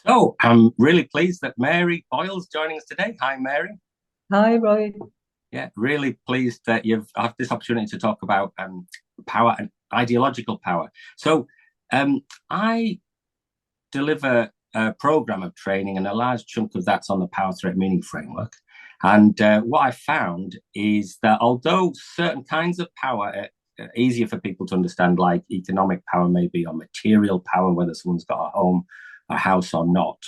So I'm really pleased that Mary Boyle's joining us today. Hi, Mary. Hi, Roy. Yeah, really pleased that you've had this opportunity to talk about power and ideological power. So I deliver a program of training, and a large chunk of that's on the power threat meaning framework. And what I found is that although certain kinds of power are easier for people to understand, like economic power, maybe, or material power, whether someone's got a home, a house, or not,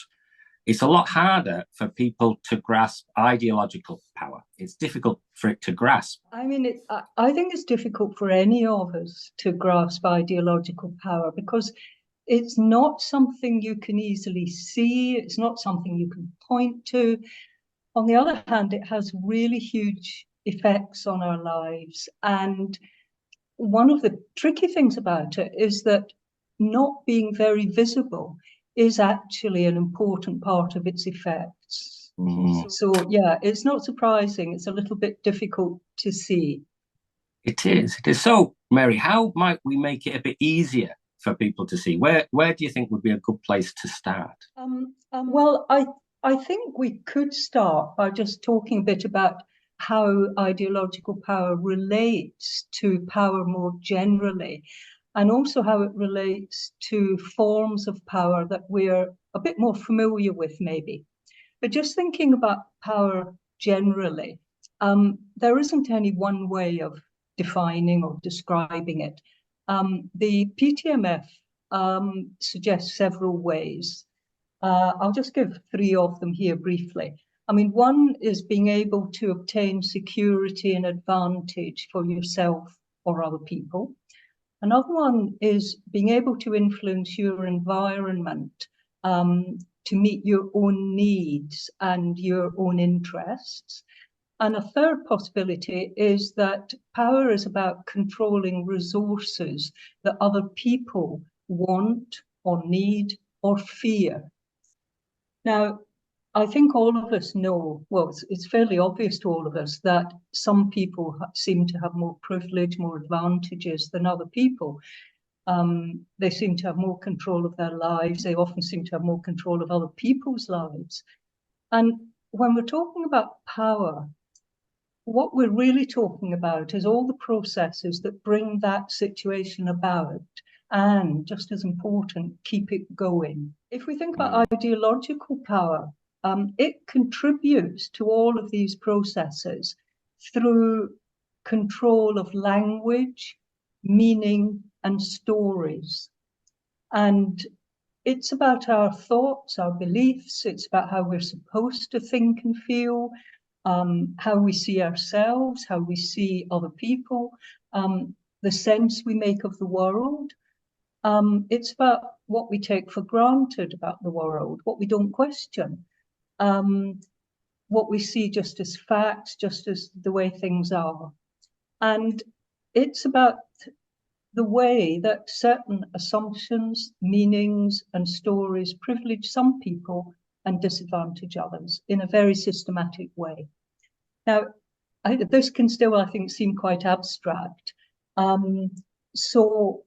it's a lot harder for people to grasp ideological power. It's difficult for it to grasp. I think it's difficult for any of us to grasp ideological power because it's not something you can easily see. It's not something you can point to. On the other hand, it has really huge effects on our lives. And one of the tricky things about it is that not being very visible is actually an important part of its effects. So, yeah, it's not surprising. It's a little bit difficult to see. It is. It is. So, Mary, how might we make it a bit easier for people to see? Where do you think would be a good place to start? I think we could start by just talking a bit about how ideological power relates to power more generally, and also how it relates to forms of power that we're a bit more familiar with, maybe. But just thinking about power generally, there isn't any one way of defining or describing it. The PTMF suggests several ways. I'll just give three of them here briefly. One is being able to obtain security and advantage for yourself or other people. Another one is being able to influence your environment to meet your own needs and your own interests. And a third possibility is that power is about controlling resources that other people want or need or fear. Now, I think all of us know, well, it's fairly obvious to all of us that some people seem to have more privilege, more advantages than other people. They seem to have more control of their lives. They often seem to have more control of other people's lives. And when we're talking about power, what we're really talking about is all the processes that bring that situation about, and just as important, keep it going. If we think about ideological power, it contributes to all of these processes through control of language, meaning, and stories. And it's about our thoughts, our beliefs. It's about how we're supposed to think and feel, how we see ourselves, how we see other people, the sense we make of the world. It's about what we take for granted about the world, what we don't question, what we see just as facts, just as the way things are. And it's about the way that certain assumptions, meanings, and stories privilege some people and disadvantage others in a very systematic way. Now, this can still, I think, seem quite abstract. So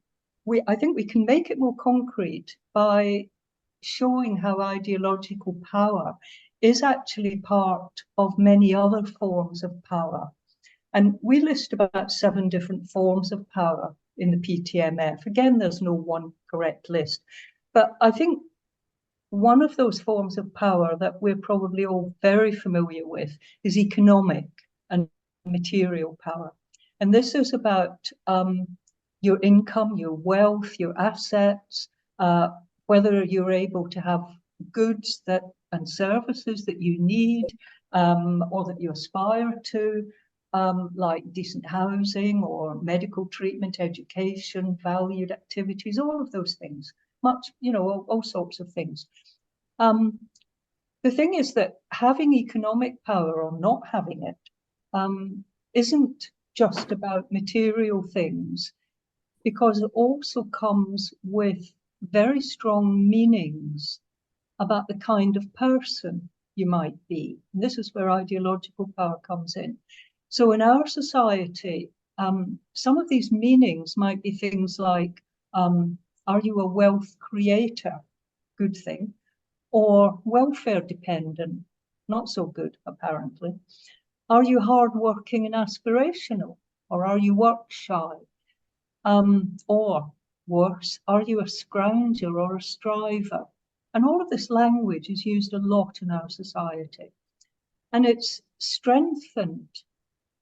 I think we can make it more concrete by showing how ideological power is actually part of many other forms of power. And we list about 7 different forms of power in the PTMF. Again, there's no one correct list. But I think one of those forms of power that we're probably all very familiar with is economic and material power. And this is about your income, your wealth, your assets, whether you're able to have goods and services that you need or that you aspire to, like decent housing or medical treatment, education, valued activities, all of those things, all sorts of things. The thing is that having economic power or not having it isn't just about material things, because it also comes with very strong meanings about the kind of person you might be. And this is where ideological power comes in. So in our society, some of these meanings might be things like, are you a wealth creator? Good thing. or welfare dependent? Not so good, apparently. Are you hardworking and aspirational, or are you work shy? Or worse, are you a scrounger or a striver? And all of this language is used a lot in our society. And it's strengthened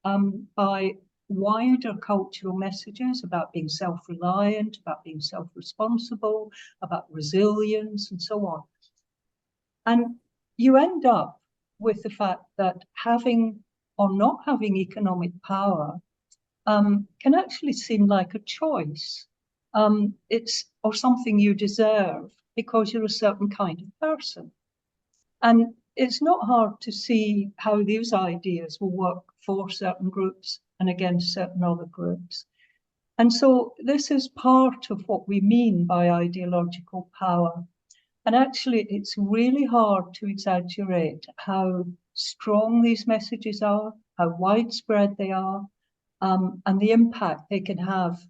by wider cultural messages about being self-reliant, about being self-responsible, about resilience, and so on. And you end up with the fact that having or not having economic power can actually seem like a choice. It's or something you deserve because you're a certain kind of person. And it's not hard to see how these ideas will work for certain groups and against certain other groups. And so this is part of what we mean by ideological power. And actually, it's really hard to exaggerate how strong these messages are, how widespread they are, and the impact they can have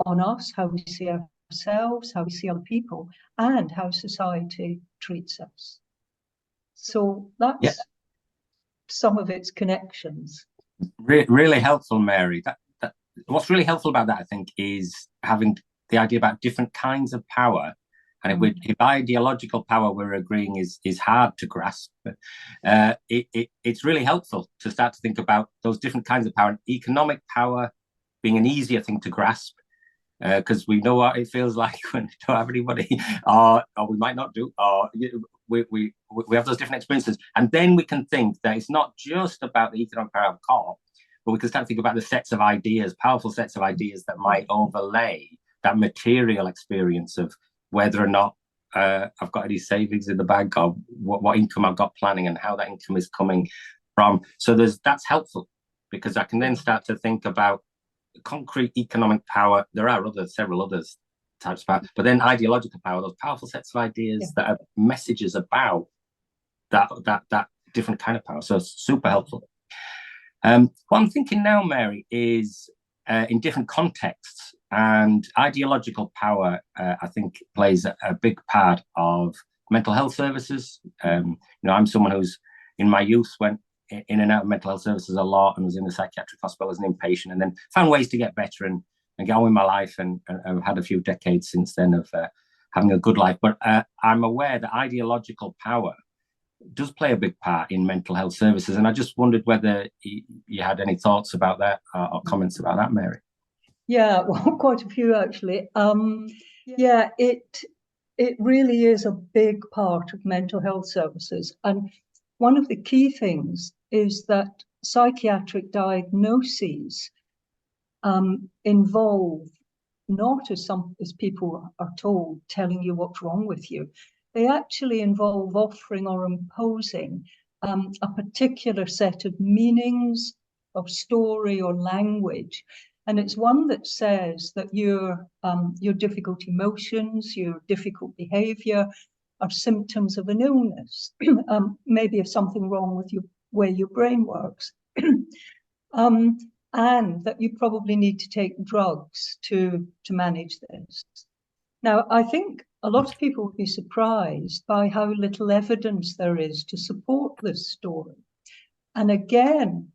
on us, how we see ourselves, how we see other people, and how society treats us. So that's some of its connections. Really helpful, Mary. What's really helpful about that, I think, is having the idea about different kinds of power. And if ideological power we're agreeing is hard to grasp, it's really helpful to start to think about those different kinds of power. And economic power being an easier thing to grasp, because we know what it feels like when we don't have anybody, or we might not do, or we have those different experiences. And then we can think that it's not just about the economic power of core, but we can start to think about the sets of ideas, powerful sets of ideas that might overlay that material experience of whether or not I've got any savings in the bank, or what income I've got planning, and how that income is coming from. So that's helpful, because I can then start to think about concrete economic power. There are several others types of power, but then ideological power, those powerful sets of ideas that are messages about that different kind of power. So it's super helpful. What I'm thinking now, Mary, is in different contexts, and ideological power, I think, plays a big part of mental health services. I'm someone who's in my youth went in and out of mental health services a lot, and was in the psychiatric hospital as an inpatient, and then found ways to get better and get on with my life, and I've had a few decades since then of having a good life. But I'm aware that ideological power does play a big part in mental health services, and I just wondered whether you had any thoughts about that or comments about that, Mary. Yeah, well, quite a few actually. It really is a big part of mental health services, and one of the key things is that psychiatric diagnoses involve not, as people are told, telling you what's wrong with you. They actually involve offering or imposing a particular set of meanings, of story or language. And it's one that says that your difficult emotions, your difficult behavior are symptoms of an illness, maybe of something wrong with the way your brain works. And that you probably need to take drugs to manage this. Now, I think a lot of people would be surprised by how little evidence there is to support this story. And again,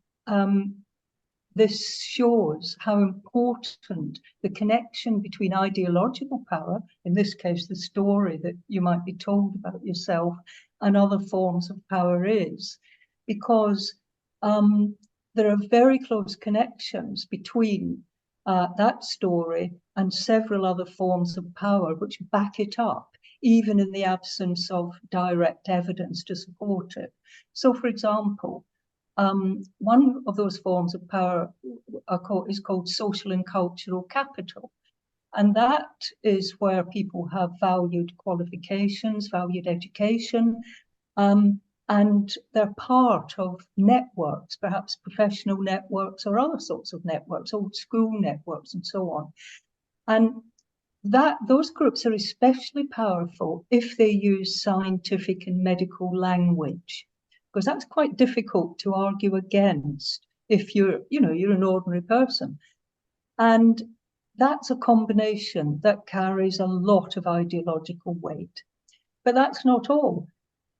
this shows how important the connection between ideological power, in this case, the story that you might be told about yourself, and other forms of power is, because there are very close connections between that story and several other forms of power which back it up, even in the absence of direct evidence to support it. So, for example, one of those forms of power is called social and cultural capital. And that is where people have valued qualifications, valued education, and they're part of networks, perhaps professional networks or other sorts of networks, old school networks and so on. And those groups are especially powerful if they use scientific and medical language, because that's quite difficult to argue against if you're an ordinary person. And that's a combination that carries a lot of ideological weight. But that's not all.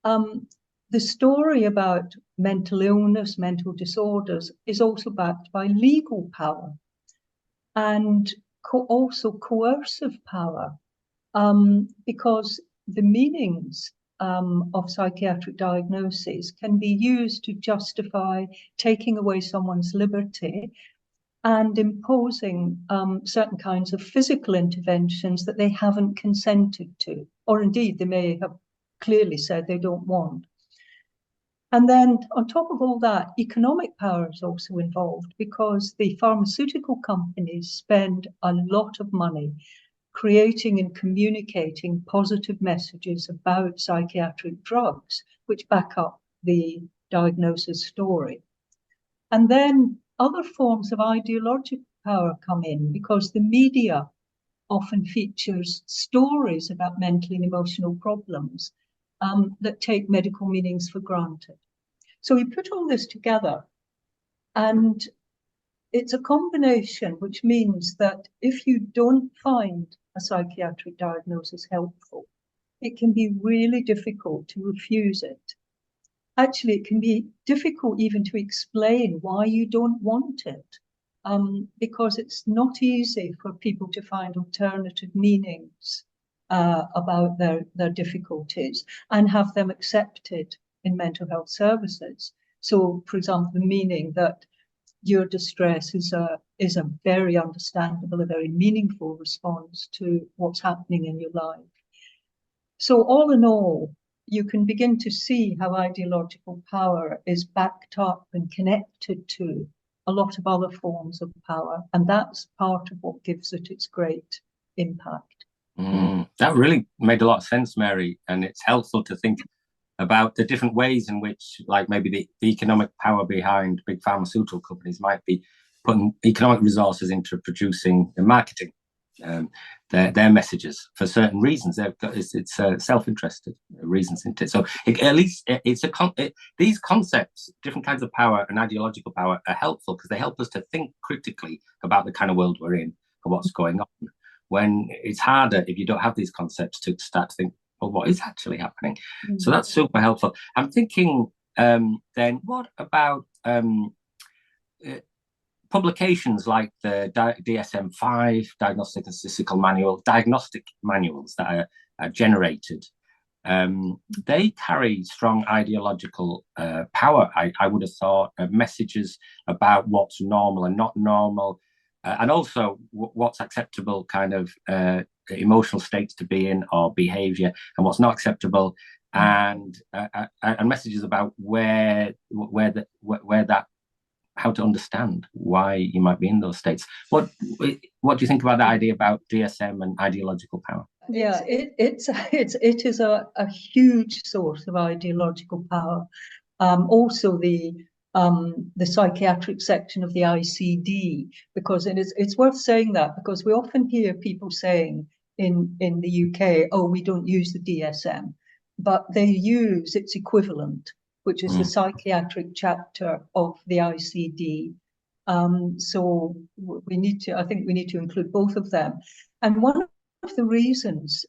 The story about mental illness, mental disorders, is also backed by legal power and also coercive power, because the meanings of psychiatric diagnoses can be used to justify taking away someone's liberty and imposing certain kinds of physical interventions that they haven't consented to, or indeed they may have clearly said they don't want. And then on top of all that, economic power is also involved, because the pharmaceutical companies spend a lot of money creating and communicating positive messages about psychiatric drugs, which back up the diagnosis story. And then other forms of ideological power come in, because the media often features stories about mental and emotional problems that take medical meanings for granted. So we put all this together, and it's a combination which means that if you don't find a psychiatric diagnosis helpful, it can be really difficult to refuse it. Actually, it can be difficult even to explain why you don't want it, because it's not easy for people to find alternative meanings about their difficulties and have them accepted in mental health services. So, for example, the meaning that your distress is a very understandable, a very meaningful response to what's happening in your life. So all in all, you can begin to see how ideological power is backed up and connected to a lot of other forms of power. And that's part of what gives it its great impact. That really made a lot of sense, Mary. And it's helpful to think about the different ways in which, like, maybe the economic power behind big pharmaceutical companies might be putting economic resources into producing and marketing their messages for certain reasons. It's self-interested reasons into it. So at least these concepts, different kinds of power and ideological power, are helpful because they help us to think critically about the kind of world we're in and what's going on. When it's harder if you don't have these concepts to start to think, well, what is actually happening? So that's super helpful. I'm thinking then, what about publications like the DSM-5, Diagnostic and Statistical Manual, diagnostic manuals that are generated? They carry strong ideological power, I would have thought, messages about what's normal and not normal, and also what's acceptable kind of emotional states to be in or behavior, and what's not acceptable, and messages about where that, how to understand why you might be in those states. What do you think about the idea about DSM and ideological power? Yeah, it is a huge source of ideological power. Also the psychiatric section of the ICD, because it's worth saying that, because we often hear people saying in the UK, oh, we don't use the DSM, but they use its equivalent, which is the psychiatric chapter of the ICD. So I think we need to include both of them. And one of the reasons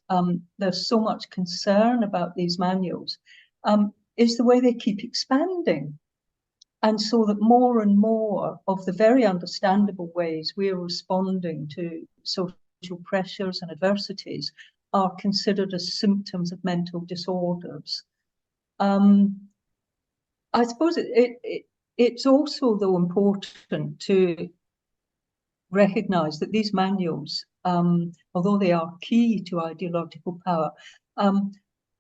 there's so much concern about these manuals is the way they keep expanding. And so that more and more of the very understandable ways we're responding to social pressures and adversities are considered as symptoms of mental disorders. I suppose it's also, though, important to recognize that these manuals, although they are key to ideological power,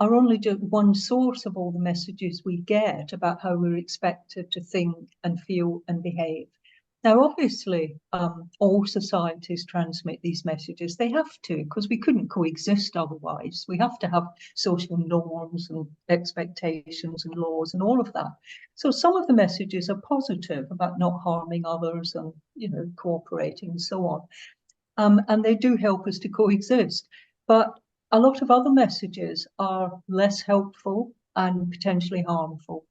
are only just one source of all the messages we get about how we're expected to think and feel and behave. Now, obviously, all societies transmit these messages. They have to, because we couldn't coexist otherwise. We have to have social norms and expectations and laws and all of that. So some of the messages are positive about not harming others and, cooperating and so on. And they do help us to coexist. But a lot of other messages are less helpful and potentially harmful.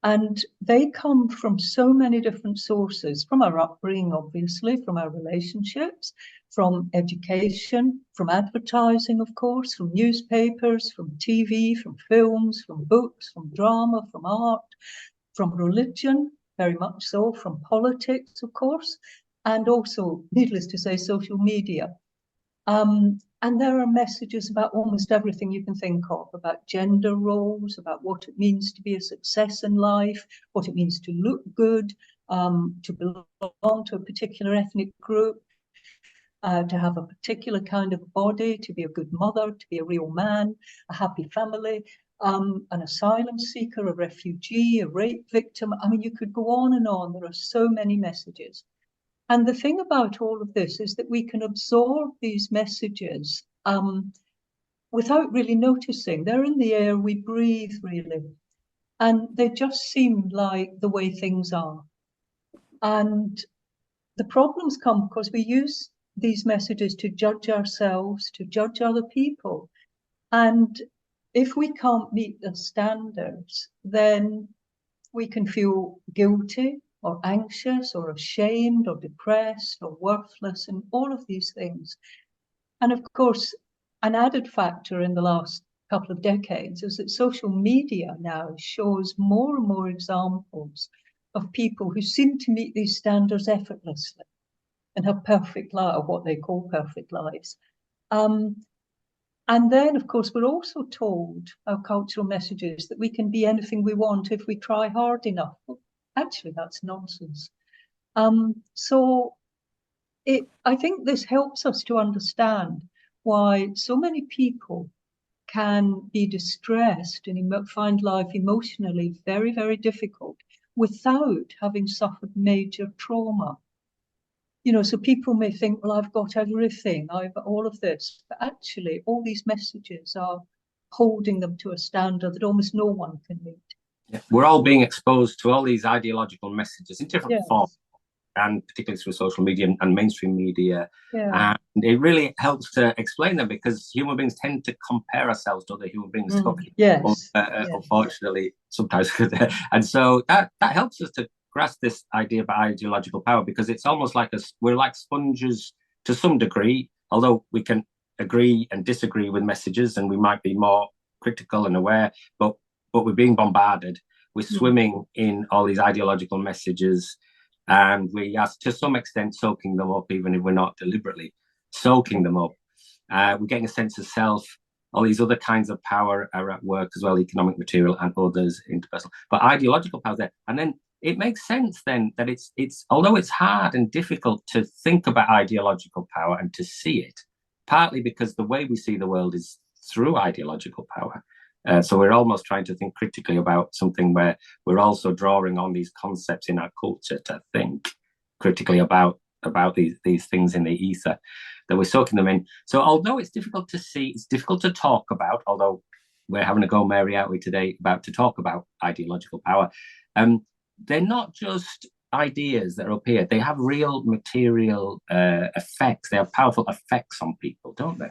And they come from so many different sources, from our upbringing, obviously, from our relationships, from education, from advertising, of course, from newspapers, from TV, from films, from books, from drama, from art, from religion, very much so, from politics, of course, and also, needless to say, social media. And there are messages about almost everything you can think of, about gender roles, about what it means to be a success in life, what it means to look good, to belong to a particular ethnic group, to have a particular kind of body, to be a good mother, to be a real man, a happy family, an asylum seeker, a refugee, a rape victim. I mean, you could go on and on. There are so many messages. And the thing about all of this is that we can absorb these messages without really noticing. They're in the air we breathe, really. And they just seem like the way things are. And the problems come because we use these messages to judge ourselves, to judge other people. And if we can't meet the standards, then we can feel guilty or anxious or ashamed or depressed or worthless and all of these things. And of course, an added factor in the last couple of decades is that social media now shows more and more examples of people who seem to meet these standards effortlessly and have perfect lives, or what they call perfect lives. And then, of course, we're also told, our cultural messages, that we can be anything we want if we try hard enough. Well, actually, that's nonsense. So I think this helps us to understand why so many people can be distressed and find life emotionally very, very difficult without having suffered major trauma. You know, so people may think, well, I've got everything, I've got all of this, but actually all these messages are holding them to a standard that almost no one can meet. Yeah. We're all being exposed to all these ideological messages in different forms, and particularly through social media and mainstream media. Yeah. And it really helps to explain them because human beings tend to compare ourselves to other human beings. Yes. Unfortunately, sometimes. And so that helps us to grasp this idea about ideological power, because it's almost like we're like sponges to some degree, although we can agree and disagree with messages and we might be more critical and aware, but we're being bombarded. We're swimming in all these ideological messages, and we are to some extent soaking them up, even if we're not deliberately soaking them up. We're getting a sense of self. All these other kinds of power are at work as well, economic, material, and others, interpersonal. But ideological power there. And then it makes sense then that it's although it's hard and difficult to think about ideological power and to see it, partly because the way we see the world is through ideological power. So we're almost trying to think critically about something where we're also drawing on these concepts in our culture to think critically about these things in the ether, that we're soaking them in. So although it's difficult to see, it's difficult to talk about, although we're having a go, Mary, aren't we, today, to talk about ideological power. They're not just ideas that are up here. They have real material effects. They have powerful effects on people, don't they?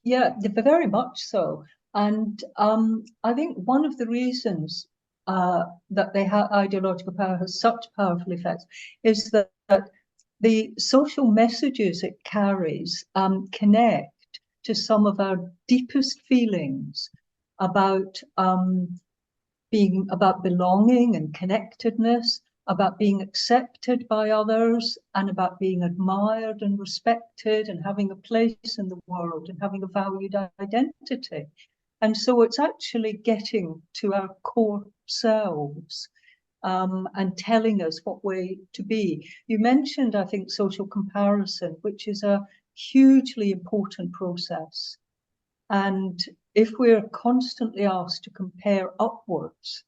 Yeah, very much so. And I think one of the reasons that ideological power has such powerful effects is that the social messages it carries connect to some of our deepest feelings about about belonging and connectedness, about being accepted by others, and about being admired and respected and having a place in the world and having a valued identity. And so it's actually getting to our core selves and telling us what way to be. You mentioned, I think, social comparison, which is a hugely important process. And if we're constantly asked to compare upwards,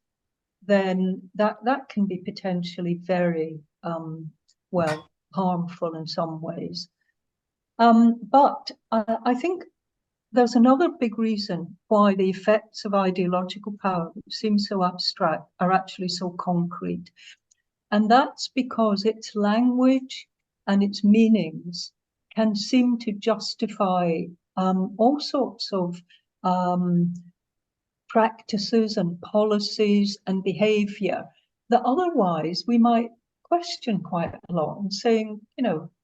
then that can be potentially very, harmful in some ways. But I think there's another big reason why the effects of ideological power, which seem so abstract, are actually so concrete. And that's because its language and its meanings can seem to justify all sorts of practices and policies and behavior that otherwise we might question quite a lot and saying,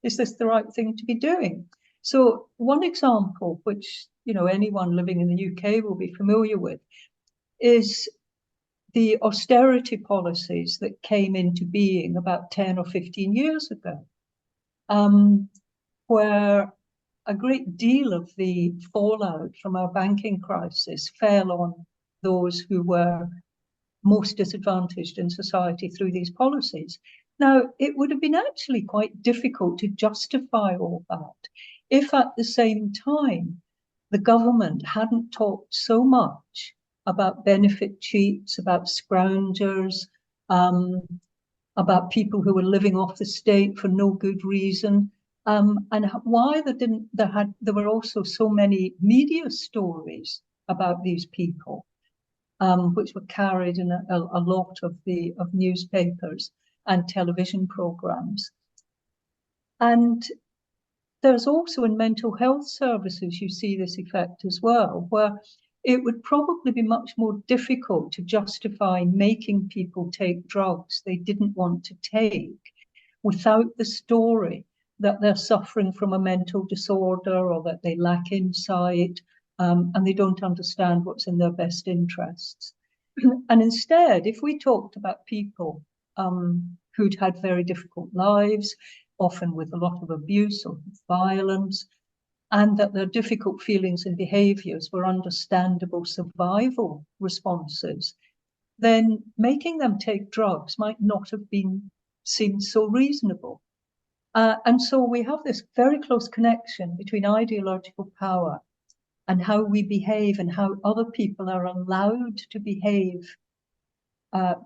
is this the right thing to be doing? So one example, which, anyone living in the UK will be familiar with, is the austerity policies that came into being about 10 or 15 years ago, where a great deal of the fallout from our banking crisis fell on those who were most disadvantaged in society through these policies. Now, it would have been actually quite difficult to justify all that if at the same time the government hadn't talked so much about benefit cheats, about scroungers, about people who were living off the state for no good reason, and why there were also so many media stories about these people, which were carried in a lot of newspapers and television programs. And there's also in mental health services, you see this effect as well, where it would probably be much more difficult to justify making people take drugs they didn't want to take without the story that they're suffering from a mental disorder or that they lack insight, and they don't understand what's in their best interests. And instead, if we talked about people who'd had very difficult lives, often with a lot of abuse or violence, and that their difficult feelings and behaviors were understandable survival responses, then making them take drugs might not have been seen so reasonable. And so we have this very close connection between ideological power and how we behave and how other people are allowed to behave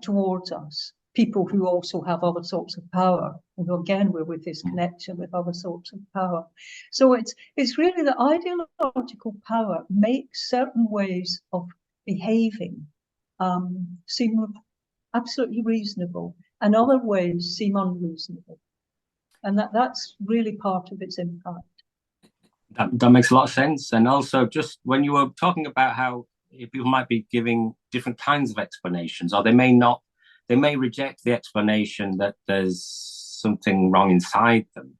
towards us. People who also have other sorts of power. And again, we're with this connection with other sorts of power. So it's really that ideological power makes certain ways of behaving seem absolutely reasonable, and other ways seem unreasonable. And that's really part of its impact. That makes a lot of sense. And also, just when you were talking about how people might be giving different kinds of explanations, or they may reject the explanation that there's something wrong inside them,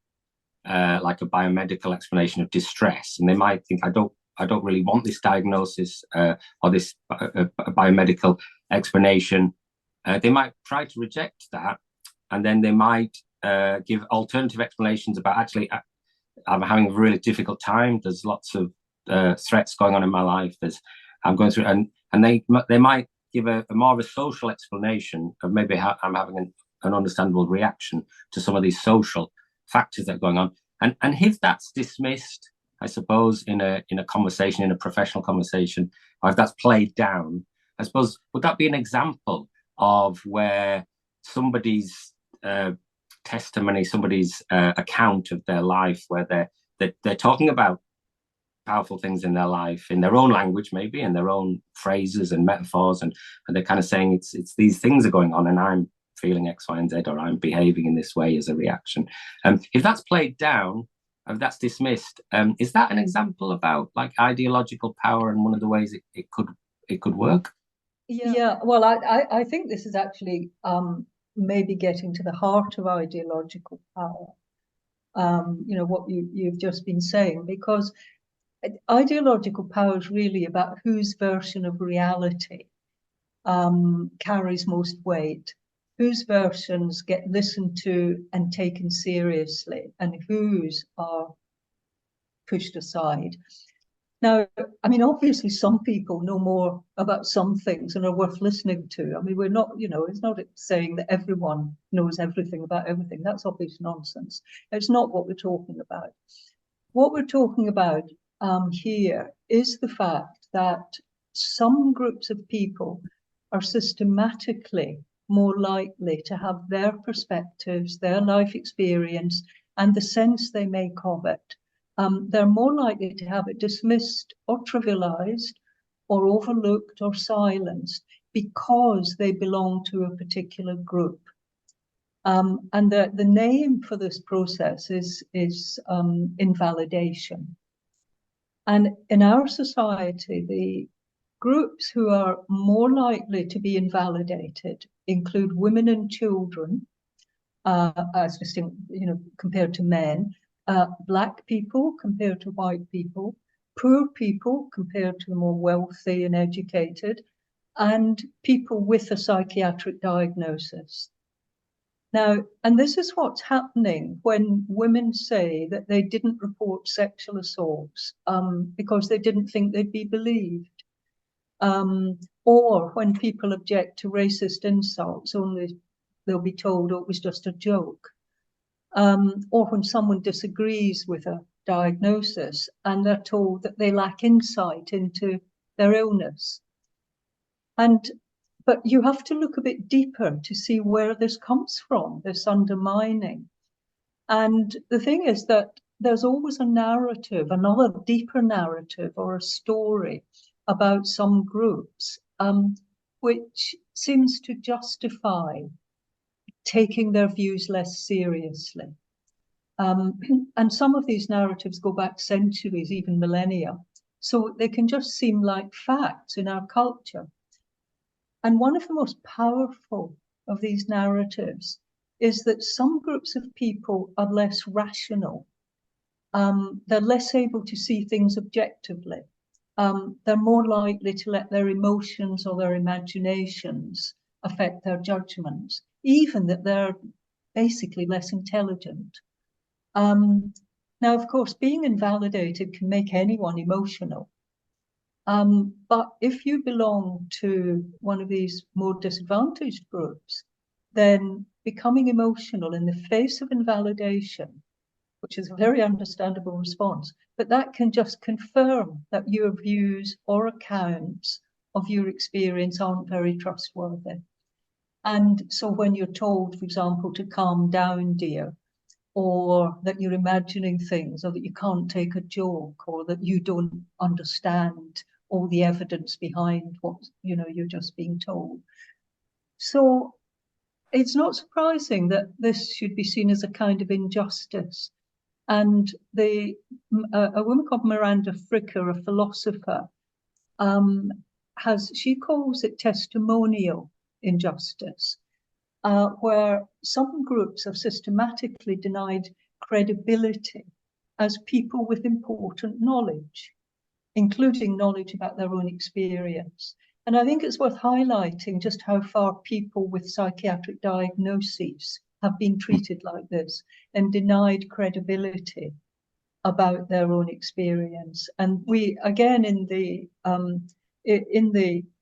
like a biomedical explanation of distress, and they might think, I don't really want this diagnosis or this biomedical explanation. They might try to reject that, and then they might give alternative explanations about, actually, I'm having a really difficult time. There's lots of threats going on in my life. I'm going through, and they might give a more of a social explanation of maybe how I'm having an understandable reaction to some of these social factors that are going on. And if that's dismissed, I suppose, in a conversation, in a professional conversation, or if that's played down, I suppose, would that be an example of where somebody's testimony, somebody's account of their life, where they're talking about powerful things in their life, in their own language, maybe, in their own phrases and metaphors, and they're kind of saying it's these things are going on, and I'm feeling X, Y, and Z, or I'm behaving in this way as a reaction. If that's played down, if that's dismissed, is that an example about like ideological power and one of the ways it could work? Yeah. Well, I think this is actually maybe getting to the heart of ideological power. What you've just been saying, because ideological power is really about whose version of reality carries most weight, whose versions get listened to and taken seriously, and whose are pushed aside. Now, I mean, obviously, some people know more about some things and are worth listening to. I mean, we're not, it's not saying that everyone knows everything about everything. That's obvious nonsense. It's not what we're talking about. What we're talking about here is the fact that some groups of people are systematically more likely to have their perspectives, their life experience, and the sense they make of it. They're more likely to have it dismissed or trivialized or overlooked or silenced because they belong to a particular group. And the name for this process is invalidation. And in our society, Groups who are more likely to be invalidated include women and children, as distinct, compared to men, black people compared to white people, poor people compared to the more wealthy and educated, and people with a psychiatric diagnosis. Now, and this is what's happening when women say that they didn't report sexual assaults because they didn't think they'd be believed. Or when people object to racist insults, only they'll be told, oh, it was just a joke. Or when someone disagrees with a diagnosis and they're told that they lack insight into their illness. But you have to look a bit deeper to see where this comes from, this undermining. And the thing is that there's always a narrative, another deeper narrative or a story about some groups, which seems to justify taking their views less seriously. And some of these narratives go back centuries, even millennia. So they can just seem like facts in our culture. And one of the most powerful of these narratives is that some groups of people are less rational. They're less able to see things objectively. They're more likely to let their emotions or their imaginations affect their judgments, even that they're basically less intelligent. Now, of course, being invalidated can make anyone emotional. But if you belong to one of these more disadvantaged groups, then becoming emotional in the face of invalidation, which is a very understandable response, but that can just confirm that your views or accounts of your experience aren't very trustworthy. And so when you're told, for example, to calm down, dear, or that you're imagining things, or that you can't take a joke, or that you don't understand all the evidence behind what you're just being told. So it's not surprising that this should be seen as a kind of injustice. And a woman called Miranda Fricker, a philosopher, she calls it testimonial injustice, where some groups are systematically denied credibility as people with important knowledge, including knowledge about their own experience. And I think it's worth highlighting just how far people with psychiatric diagnoses have been treated like this and denied credibility about their own experience. And we, again, in the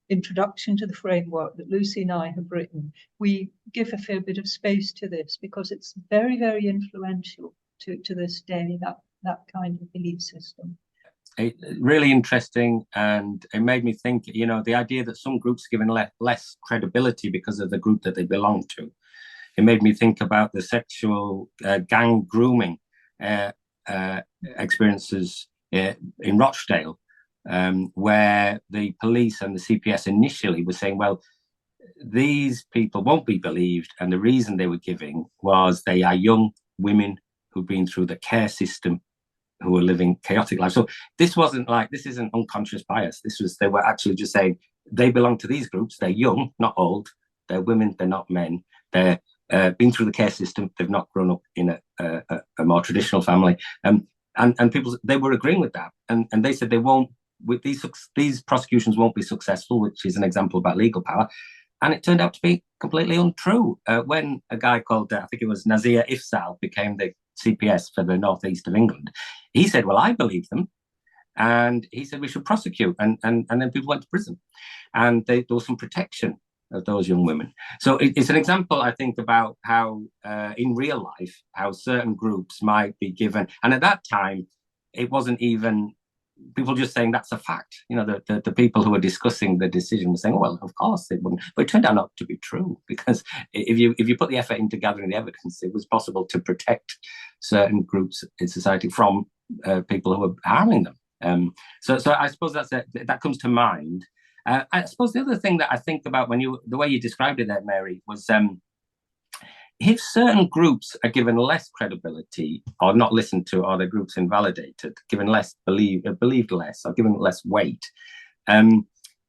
introduction to the framework that Lucy and I have written, we give a fair bit of space to this because it's very, very influential to this day, that kind of belief system. Really interesting, and it made me think, the idea that some groups are given less credibility because of the group that they belong to. It made me think about the sexual gang grooming experiences in Rochdale, where the police and the CPS initially were saying, well, these people won't be believed, and the reason they were giving was they are young women who've been through the care system, who are living chaotic lives. So this isn't unconscious bias. They were actually just saying they belong to these groups. They're young, not old. They're women, they're not men. They're been through the care system. They've not grown up in a more traditional family. And people, they were agreeing with that. And they said they won't, with these prosecutions won't be successful, which is an example about legal power. And it turned out to be completely untrue. When a guy called, I think it was Nazir Ifzal, became the CPS for the northeast of England, he said, well, I believe them. And he said we should prosecute. And then people went to prison. And there was some protection of those young women. So it's an example, I think, about how in real life, how certain groups might be given. And at that time, it wasn't even people just saying that's a fact. The people who were discussing the decision were saying, oh, well, of course it wouldn't. But it turned out not to be true, because if you put the effort into gathering the evidence, it was possible to protect certain groups in society from people who were harming them. So I suppose that comes to mind. I suppose the other thing that I think about the way you described it there, Mary, was if certain groups are given less credibility or not listened to, or their groups invalidated, given less believed less, or given less weight,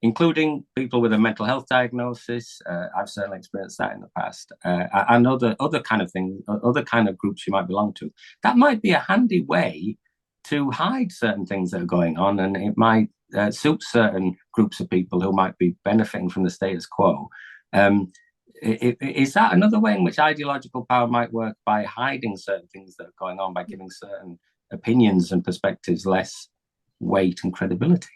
including people with a mental health diagnosis. I've certainly experienced that in the past, and other kind of things, other kind of groups you might belong to. That might be a handy way to hide certain things that are going on, and it might suit certain groups of people who might be benefiting from the status quo. Is that another way in which ideological power might work, by hiding certain things that are going on, by giving certain opinions and perspectives less weight and credibility?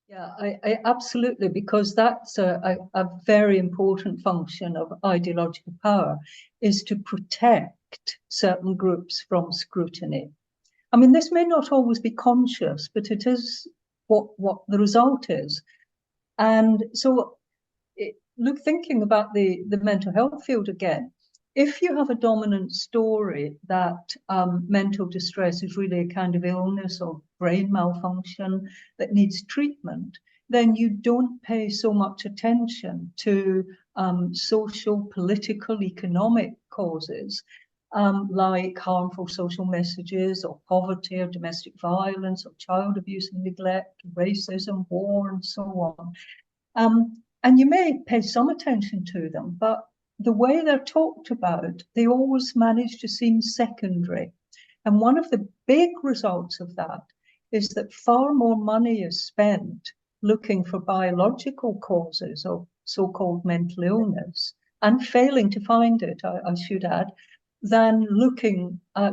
Yeah, I absolutely, because that's a very important function of ideological power, is to protect certain groups from scrutiny. I mean, this may not always be conscious, but it is what the result is. And so, look, thinking about the mental health field again, if you have a dominant story that mental distress is really a kind of illness or brain malfunction that needs treatment, then you don't pay so much attention to social, political, economic causes, like harmful social messages or poverty or domestic violence or child abuse and neglect, racism, war, and so on. And you may pay some attention to them, but the way they're talked about, they always manage to seem secondary. And one of the big results of that is that far more money is spent looking for biological causes of so-called mental illness, and failing to find it, I should add, than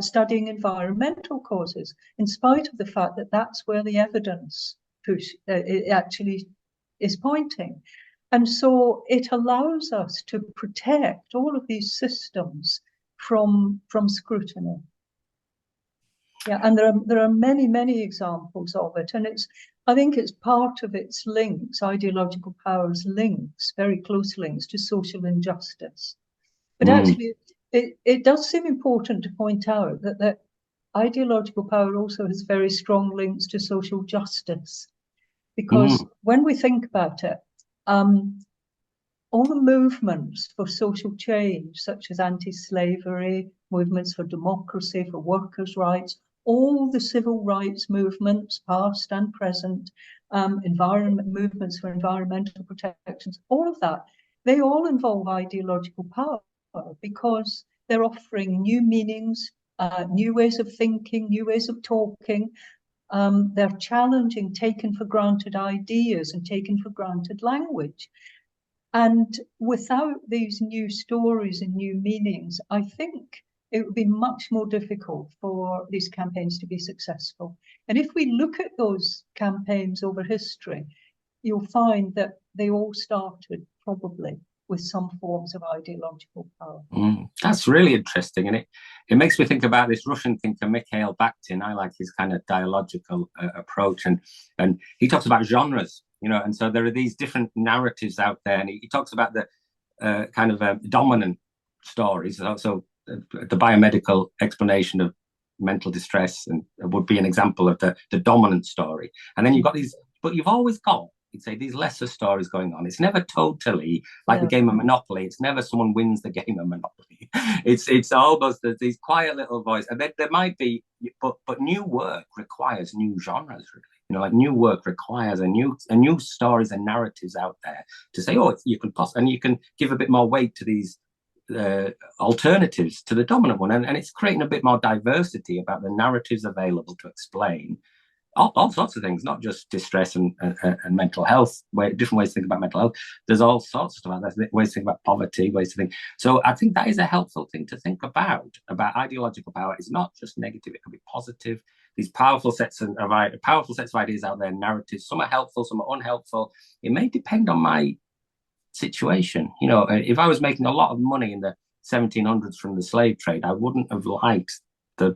studying environmental causes, in spite of the fact that that's where the evidence it actually is pointing. And so it allows us to protect all of these systems from scrutiny. Yeah, and there are many, many examples of it. And I think it's part of its links, ideological power's links, very close links to social injustice. But actually, it does seem important to point out that ideological power also has very strong links to social justice. Because when we think about it, all the movements for social change, such as anti-slavery, movements for democracy, for workers' rights, all the civil rights movements, past and present, environment movements for environmental protections, all of that, they all involve ideological power, because they're offering new meanings, new ways of thinking, new ways of talking. They're challenging taken for granted ideas and taken for granted language. And without these new stories and new meanings, I think it would be much more difficult for these campaigns to be successful. And if we look at those campaigns over history, you'll find that they all started probably with some forms of ideological power. That's really interesting. And it makes me think about this Russian thinker, Mikhail Bakhtin. I like his kind of dialogical approach. And he talks about genres, and so there are these different narratives out there. And he talks about the kind of dominant stories. So the biomedical explanation of mental distress and would be an example of the dominant story. And then you've got these, but you've always got, you'd say, these lesser stories going on. It's never totally like the game of Monopoly. It's never someone wins the game of Monopoly. It's almost these quiet little voices. And there might be, but new work requires new genres, really. Like new work requires a new stories and narratives out there to say, you can and you can give a bit more weight to these alternatives to the dominant one, and it's creating a bit more diversity about the narratives available to explain all sorts of things, not just distress and mental health, different ways to think about mental health. There's all sorts of stuff. There's ways to think about poverty, ways to think. So I think that is a helpful thing to think about ideological power. It's not just negative, it can be positive. These powerful sets of ideas out there, narratives, some are helpful, some are unhelpful. It may depend on my situation. If I was making a lot of money in the 1700s from the slave trade, I wouldn't have liked the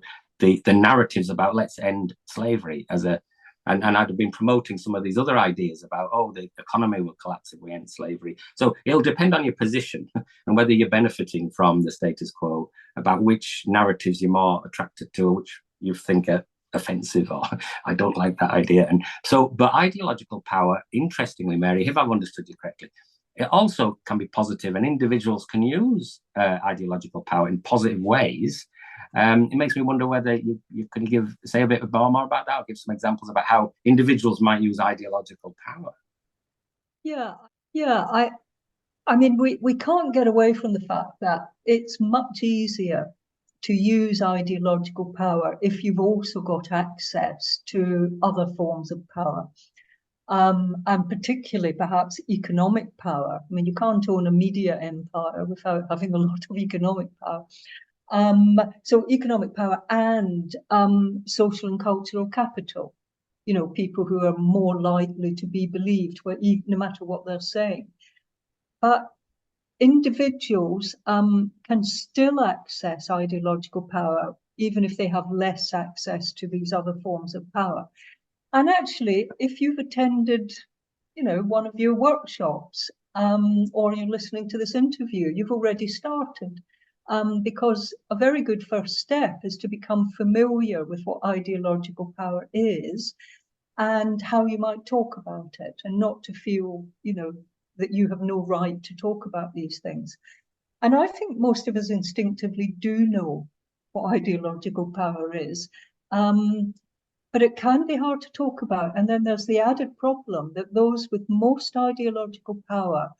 narratives about let's end slavery and I'd have been promoting some of these other ideas about, the economy will collapse if we end slavery. So it'll depend on your position and whether you're benefiting from the status quo, about which narratives you're more attracted to, or which you think are offensive, or I don't like that idea. And so, but ideological power, interestingly, Mary, if I've understood you correctly, it also can be positive, and individuals can use ideological power in positive ways. It makes me wonder whether you can say a bit more about that, or give some examples about how individuals might use ideological power. Yeah. I mean, we can't get away from the fact that it's much easier to use ideological power if you've also got access to other forms of power. And particularly perhaps economic power. I mean, you can't own a media empire without having a lot of economic power. So economic power and social and cultural capital, you know, people who are more likely to be believed, no matter what they're saying. But individuals can still access ideological power, even if they have less access to these other forms of power. And actually, if you've attended, you know, one of your workshops, or you're listening to this interview, you've already started. Because a very good first step is to become familiar with what ideological power is and how you might talk about it, and not to feel, you know, that you have no right to talk about these things. And I think most of us instinctively do know what ideological power is. But it can be hard to talk about. And then there's the added problem that those with most ideological power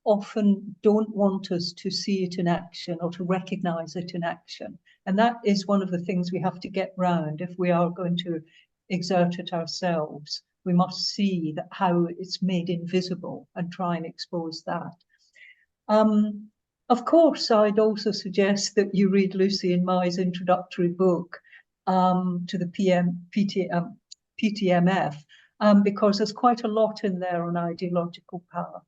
often don't want us to see it in action or to recognize it in action. And that is one of the things we have to get round if we are going to exert it ourselves. We must see that how it's made invisible and try and expose that. Of course, I'd also suggest that you read Lucy and Mai's introductory book to the PTMF, because there's quite a lot in there on ideological power.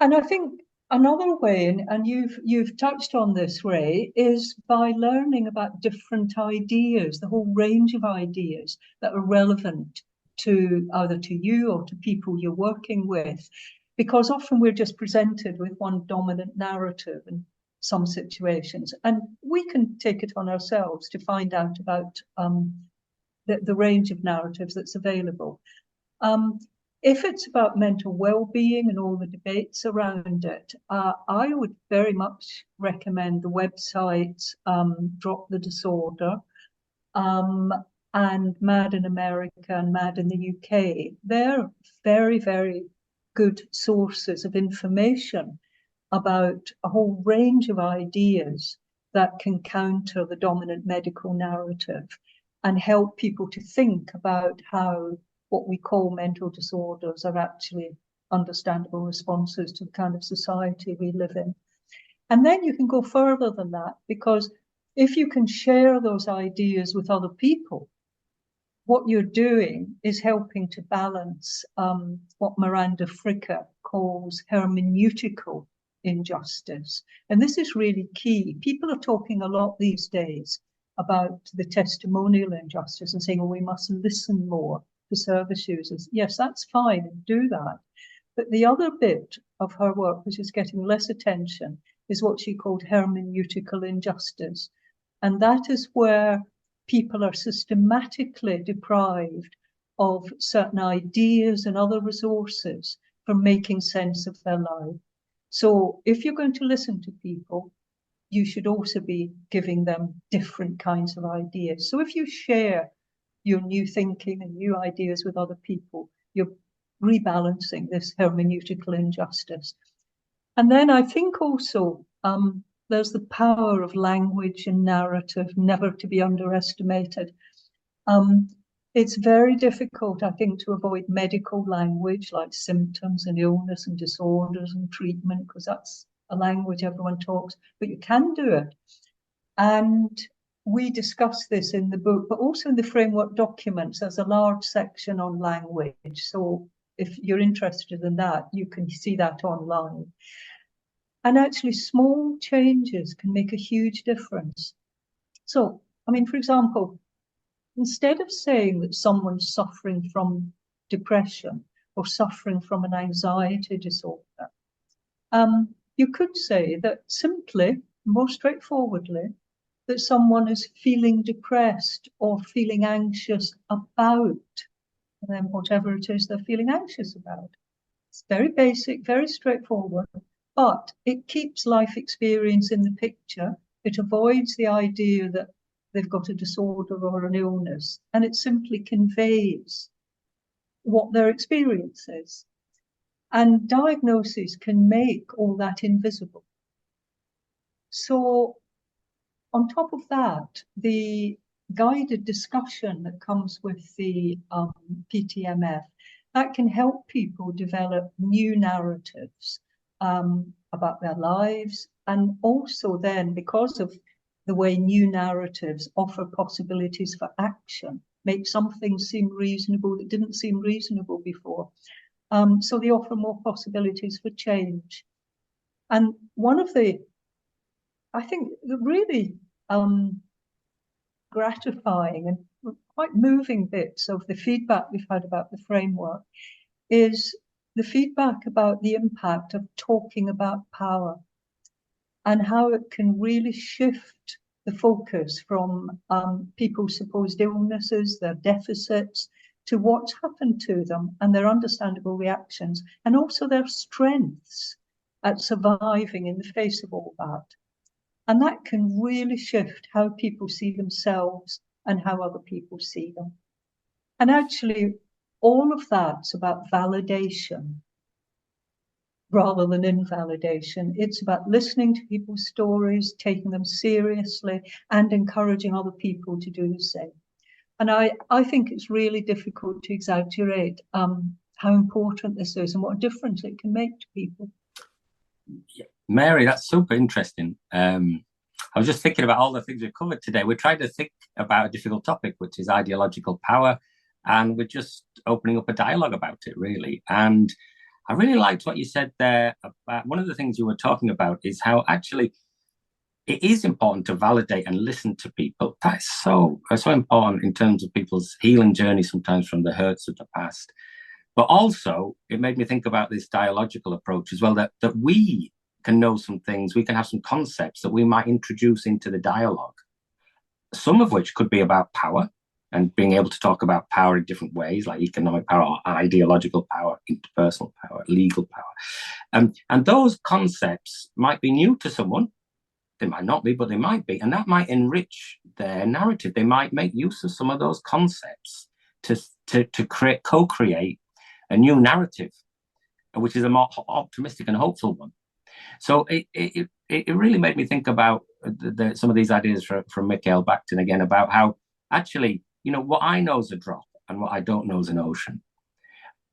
And I think another way, and you've touched on this, Ray, is by learning about different ideas, the whole range of ideas that are relevant to either to you or to people you're working with. Because often we're just presented with one dominant narrative in some situations, and we can take it on ourselves to find out about the range of narratives that's available. If it's about mental well-being and all the debates around it, I would very much recommend the websites Drop the Disorder and Mad in America and Mad in the UK. They're very, very good sources of information about a whole range of ideas that can counter the dominant medical narrative and help people to think about how what we call mental disorders are actually understandable responses to the kind of society we live in. And then you can go further than that, because if you can share those ideas with other people, what you're doing is helping to balance what Miranda Fricker calls hermeneutical injustice. And this is really key. People are talking a lot these days about the testimonial injustice and saying, well, we must listen more to service users. Yes, that's fine, and do that. But the other bit of her work, which is getting less attention, is what she called hermeneutical injustice. And that is where people are systematically deprived of certain ideas and other resources for making sense of their life. So if you're going to listen to people, you should also be giving them different kinds of ideas. So if you share your new thinking and new ideas with other people, you're rebalancing this hermeneutical injustice. And then I think also there's the power of language and narrative, never to be underestimated. It's very difficult, I think, to avoid medical language like symptoms and illness and disorders and treatment, because that's a language everyone talks, but you can do it. And we discuss this in the book, but also in the framework documents. There's a large section on language. So if you're interested in that, you can see that online. And actually, small changes can make a huge difference. So, I mean, for example, instead of saying that someone's suffering from depression or suffering from an anxiety disorder, you could say that simply, more straightforwardly, that someone is feeling depressed or feeling anxious about whatever it is they're feeling anxious about. It's very basic, very straightforward, but it keeps life experience in the picture. It avoids the idea that they've got a disorder or an illness, and it simply conveys what their experience is. And diagnosis can make all that invisible. So on top of that, the guided discussion that comes with the PTMF, that can help people develop new narratives about their lives. And also then, because of the way new narratives offer possibilities for action, make some things seem reasonable that didn't seem reasonable before. So they offer more possibilities for change. And one of the, I think, the really gratifying and quite moving bits of the feedback we've had about the framework is the feedback about the impact of talking about power and how it can really shift the focus from people's supposed illnesses, their deficits, to what's happened to them and their understandable reactions, and also their strengths at surviving in the face of all that. And that can really shift how people see themselves and how other people see them. And actually, all of that's about validation rather than invalidation. It's about listening to people's stories, taking them seriously, and encouraging other people to do the same. And I think it's really difficult to exaggerate how important this is and what a difference it can make to people. Yeah. Mary, that's super interesting. I was just thinking about all the things we've covered today. We're trying to think about a difficult topic, which is ideological power, and we're just opening up a dialogue about it, really. And I really liked what you said there about one of the things you were talking about is how actually it is important to validate and listen to people. That's so important in terms of people's healing journey, sometimes from the hurts of the past. But also, it made me think about this dialogical approach as well, that we can know some things, we can have some concepts that we might introduce into the dialogue, some of which could be about power and being able to talk about power in different ways, like economic power, or ideological power, interpersonal power, legal power. And those concepts might be new to someone. They might not be, but they might be. And that might enrich their narrative. They might make use of some of those concepts to co-create a new narrative, which is a more optimistic and hopeful one. So it really made me think about some of these ideas from Mikhail Bakhtin again, about how actually, what I know is a drop and what I don't know is an ocean.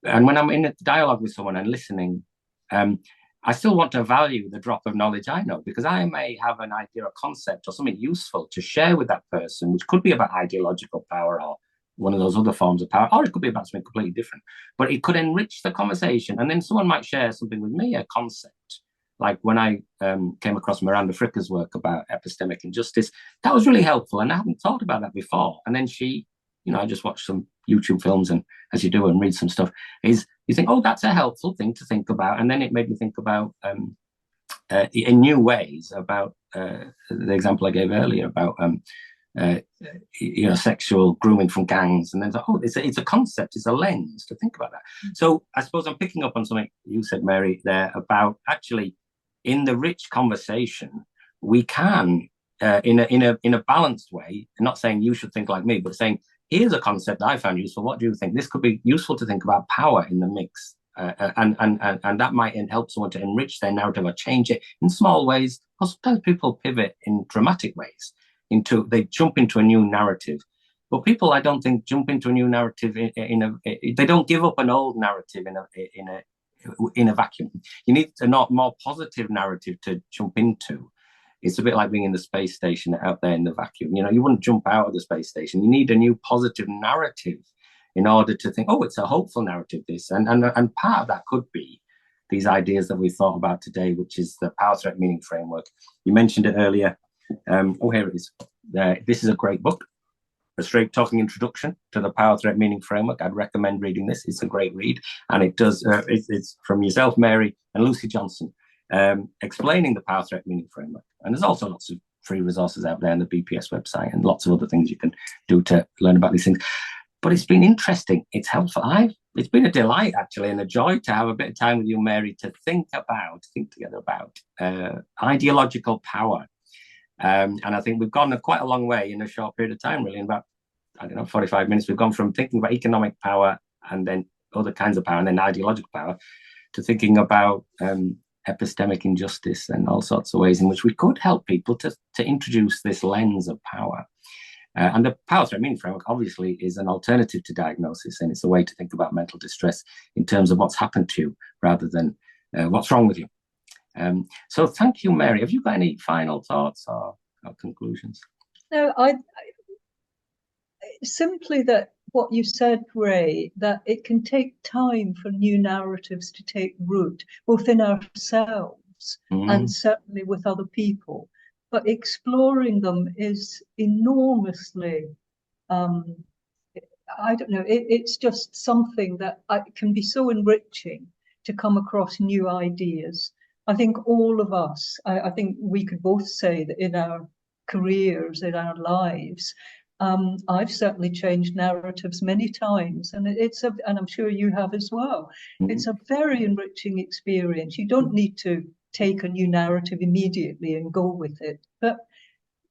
And when I'm in a dialogue with someone and listening, I still want to value the drop of knowledge I know, because I may have an idea or concept or something useful to share with that person, which could be about ideological power or one of those other forms of power, or it could be about something completely different. But it could enrich the conversation. And then someone might share something with me, a concept. Like when I came across Miranda Fricker's work about epistemic injustice, that was really helpful. And I hadn't thought about that before. And then she, I just watched some YouTube films, and as you do, and read some stuff, is you think, oh, that's a helpful thing to think about. And then it made me think about in new ways about the example I gave earlier about sexual grooming from gangs, and then it's a concept, it's a lens to think about that. So I suppose I'm picking up on something you said, Mary, there about actually in the rich conversation we can in a balanced way, not saying you should think like me, but saying here's a concept I found useful. What do you think? This could be useful to think about power in the mix, and that might help someone to enrich their narrative or change it in small ways. Or sometimes people pivot in dramatic ways. They jump into a new narrative, but people, I don't think, jump into a new narrative they don't give up an old narrative in a vacuum. You need a more positive narrative to jump into. It's a bit like being in the space station out there in the vacuum. You wouldn't jump out of the space station. You need a new positive narrative in order to think, oh, it's a hopeful narrative, this. And part of that could be these ideas that we thought about today, which is the power threat meaning framework. You mentioned it earlier. Here it is. This is a great book, a straight talking introduction to the power threat meaning framework. I'd recommend reading this. It's a great read, and it does. It's from yourself, Mary, and Lucy Johnstone, explaining the power threat meaning framework. And there's also lots of free resources out there on the BPS website, and lots of other things you can do to learn about these things. But it's been interesting. It's helpful. It's been a delight, actually, and a joy to have a bit of time with you, Mary, to think together about ideological power. And I think we've gone quite a long way in a short period of time, really. In about, 45 minutes, we've gone from thinking about economic power and then other kinds of power and then ideological power to thinking about epistemic injustice and all sorts of ways in which we could help people to introduce this lens of power. And the power threat meaning framework obviously is an alternative to diagnosis, and it's a way to think about mental distress in terms of what's happened to you rather than what's wrong with you. So thank you, Mary. Have you got any final thoughts or conclusions? No, I simply that what you said, Ray, that it can take time for new narratives to take root, both in ourselves and certainly with other people. But exploring them is enormously, I don't know, it's just something that can be so enriching to come across new ideas. I think all of us, I think we could both say that in our careers, in our lives, I've certainly changed narratives many times, and and I'm sure you have as well. It's a very enriching experience. You don't need to take a new narrative immediately and go with it, but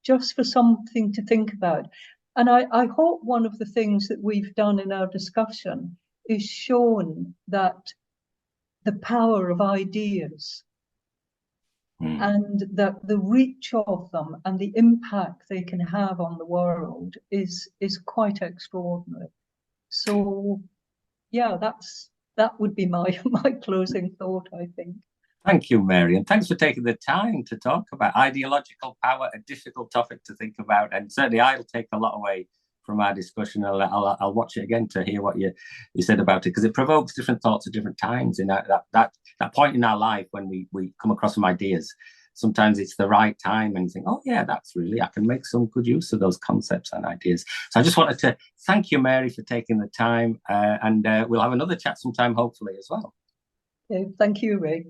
just for something to think about. And I hope one of the things that we've done in our discussion is shown that the power of ideas and that the reach of them and the impact they can have on the world is quite extraordinary. So yeah, that would be my closing thought, I think. Thank you, Mary, and thanks for taking the time to talk about ideological power, a difficult topic to think about, and certainly I'll take a lot away from our discussion. I'll watch it again to hear what you said about it, because it provokes different thoughts at different times in that point in our life when we come across some ideas. Sometimes it's the right time and you think, oh yeah, that's really, I can make some good use of those concepts and ideas. So I just wanted to thank you, Mary, for taking the time, and we'll have another chat sometime, hopefully, as well. Okay, thank you, Ray.